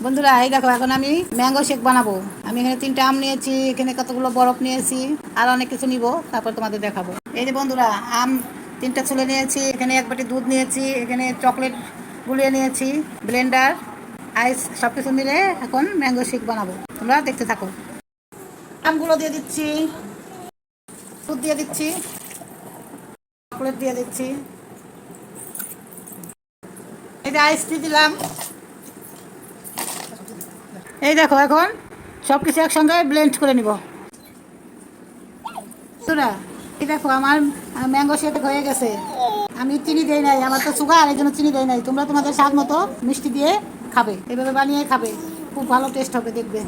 বন্ধুরা এই দেখো, এখন আমি ম্যাঙ্গো শেক বানাবো। আমি এখানে 3টা আম নিয়েছি, এখানে কতগুলো বরফ নিয়েছি, আর অনেক কিছু নিব, তারপর তোমাদের দেখাবো। এই যে বন্ধুরা, আম 3টা ছুলে নিয়েছি, এখানে 1 বাটি দুধ নিয়েছি, এখানে চকলেট গুলিয়ে নিয়েছি, ব্লেন্ডার, আইস, সব কিছু মিলে এখন ম্যাঙ্গো শেক বানাবো। তোমরা দেখতে থাকো। আমগুলো দিয়ে দিচ্ছি, দুধ দিয়ে দিচ্ছি, চকলেট দিয়ে দিচ্ছি, এই যে আইস দিয়ে দিলাম। এই দেখো, এখন সব কিছু একসঙ্গে ব্লেন্ড করে নিব। বন্ধুরা এই দেখো, আমার ম্যাঙ্গো শেক হয়ে গেছে। আমি চিনি দেই নাই, আমার তো সুগার, এই জন্য চিনি দেই নাই। তোমরা তোমাদের স্বাদ মতো মিষ্টি দিয়ে খাবে, এভাবে বানিয়ে খাবে, খুব ভালো টেস্ট হবে, দেখবে।